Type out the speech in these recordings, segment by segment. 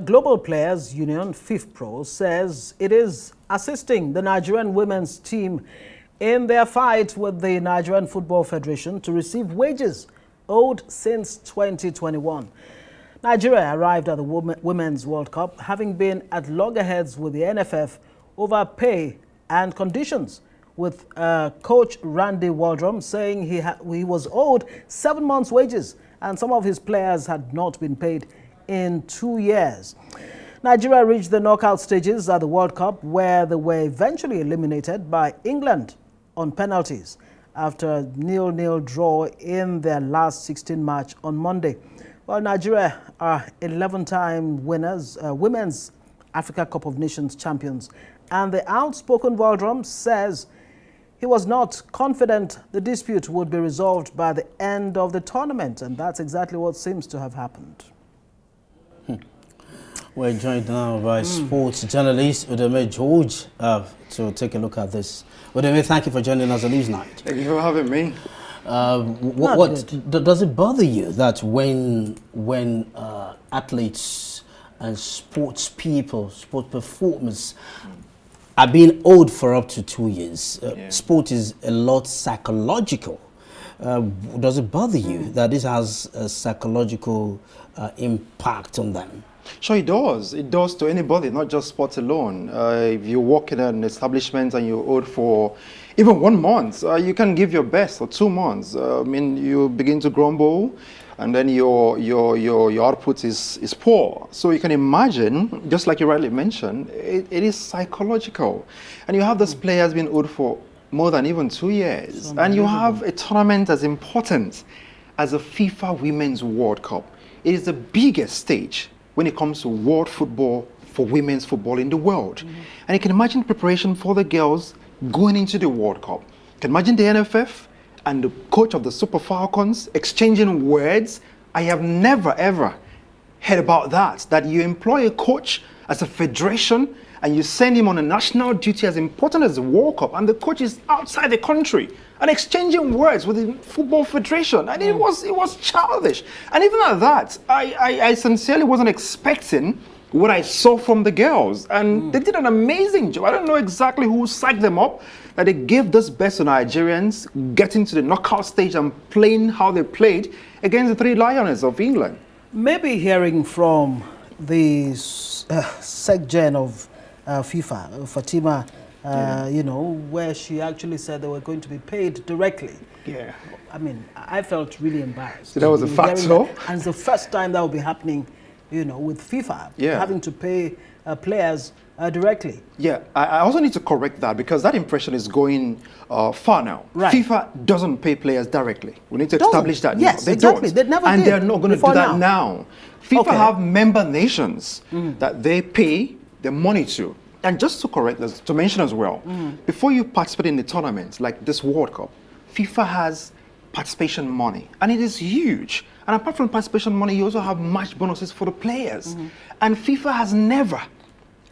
Global Players Union, FIFPro, says it is assisting the Nigerian women's team in their fight with the Nigerian Football Federation to receive wages owed since 2021. Nigeria arrived at the Women's World Cup having been at loggerheads with the NFF over pay and conditions, with coach Randy Waldrum saying he was owed 7 months' wages and some of his players had not been paid in 2 years. Nigeria reached the knockout stages at the World Cup, where they were eventually eliminated by England on penalties after a 0-0 draw in their last 16 match on Monday. Well, Nigeria are 11-time winners, Women's Africa Cup of Nations champions, and the outspoken Waldrum says he was not confident the dispute would be resolved by the end of the tournament, and that's exactly what seems to have happened. We're joined now by sports journalist Udeme George to take a look at this. Udeme, thank you for joining us on Newsnight. Thank you for having me. Does it bother you that when athletes and sports people, sport performers are being owed for up to 2 years? Sport is a lot psychological. Does it bother you that this has a psychological impact on them? Sure, it does. It does to anybody, not just sports alone. If you work in an establishment and you're owed for even 1 month, you can give your best for 2 months. I mean, you begin to grumble, and then your output is poor. So you can imagine, just like you rightly mentioned, it is psychological. And you have those players being owed for more than even 2 years. And you have a tournament as important as the FIFA Women's World Cup. It is the biggest stage when it comes to world football for women's football in the world. And you can imagine preparation for the girls going into the World Cup. You can imagine the NFF and the coach of the Super Falcons exchanging words. I have never ever heard about that you employ a coach as a federation and you send him on a national duty as important as the World Cup, and the coach is outside the country and exchanging words with the Football Federation. And it was childish. And even at that, I sincerely wasn't expecting what I saw from the girls. And they did an amazing job. I don't know exactly who psyched them up, that they gave this best to Nigerians, getting to the knockout stage and playing how they played against the Three Lions of England. Maybe hearing from the SecGen of FIFA, Fatima, you know, where she actually said they were going to be paid directly. Yeah. I mean, I felt really embarrassed. So that was a fact, so? And it's the first time that will be happening, you know, with FIFA, having to pay players directly. Yeah, I also need to correct that, because that impression is going far now. Right. FIFA doesn't pay players directly. We need to establish that. Yes, now. They exactly. don't. They never and did they're not going to do that now. FIFA have member nations that they pay the money to. And just to correct this, to mention as well, before you participate in the tournament like this World Cup, FIFA has participation money, and it is huge. And apart from participation money, you also have match bonuses for the players. And FIFA has never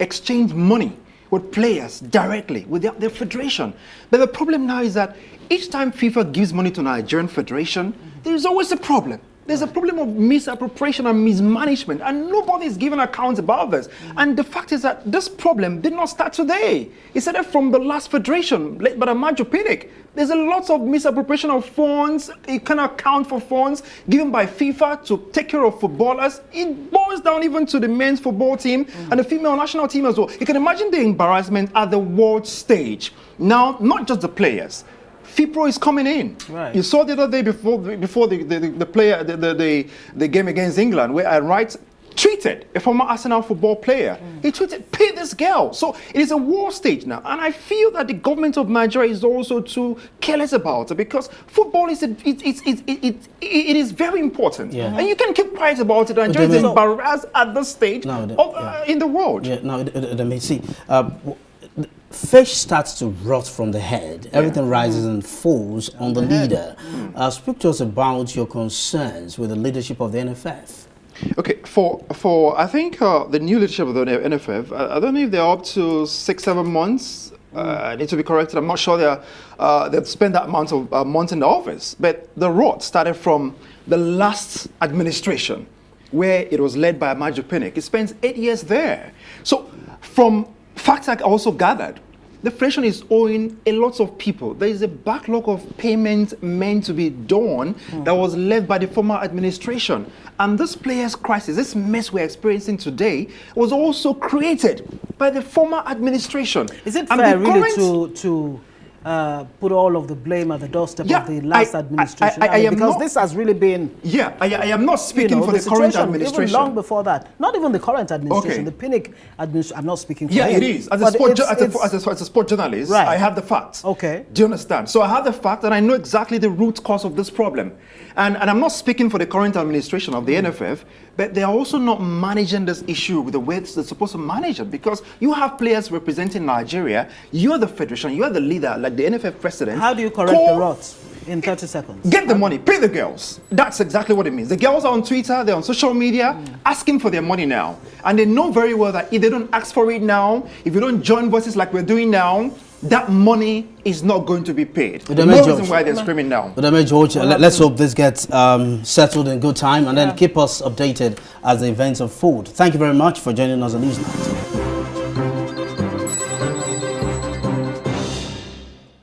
exchanged money with players directly with their federation. But the problem now is that each time FIFA gives money to Nigerian Federation, there's always a problem. There's a problem of misappropriation and mismanagement, and nobody is giving accounts about this. And the fact is that this problem did not start today. It started from the last federation, led by the Majo Pinnick. There's a lot of misappropriation of funds. You cannot account for funds given by FIFA to take care of footballers. It boils down even to the men's football team and the female national team as well. You can imagine the embarrassment at the world stage. Now, not just the players. FIFPro is coming in. Right. You saw the other day before the game against England, where I tweeted a former Arsenal football player. He tweeted, "Pay this girl." So it is a war stage now, and I feel that the government of Nigeria is also too careless about it, because football is it is very important, and you can keep quiet about it. Nigeria is embarrassed at this stage in the world. Yeah, now let me see. Fish starts to rot from the head. Everything rises and falls on the leader. Speak to us about your concerns with the leadership of the NFF. Okay, for I think the new leadership of the NFF, I don't know if they're up to 6-7 months. I need to be corrected. I'm not sure they've spent that amount of months in the office. But the rot started from the last administration, where it was led by Major Pinnick. He spent 8 years there. So from facts I also gathered, the federation is owing a lot of people. There is a backlog of payments meant to be done that was led by the former administration. And this players' crisis, this mess we're experiencing today, was also created by the former administration. Is it fair really to put all of the blame at the doorstep of the last administration? Because this has really been... Yeah, I am not speaking for the current administration. Even long before that. Not even the current administration, the Pinnick administration. I'm not speaking for him. Yeah, it is. As a sport journalist, right. I have the facts. Okay. Do you understand? So I have the fact and I know exactly the root cause of this problem. And I'm not speaking for the current administration of the NFF, but they are also not managing this issue with the way they're supposed to manage it, because you have players representing Nigeria, you're the federation, you're the leader, like the NFF president. How do you correct the rot in 30 seconds? Get the money, pay the girls. That's exactly what it means. The girls are on Twitter, they're on social media, asking for their money now. And they know very well that if they don't ask for it now, if you don't join voices like we're doing now, that money is not going to be paid. No reason why they're screaming now. Udeme George, let's hope this gets settled in good time, and then keep us updated as the events unfold. Thank you very much for joining us on Newsnight.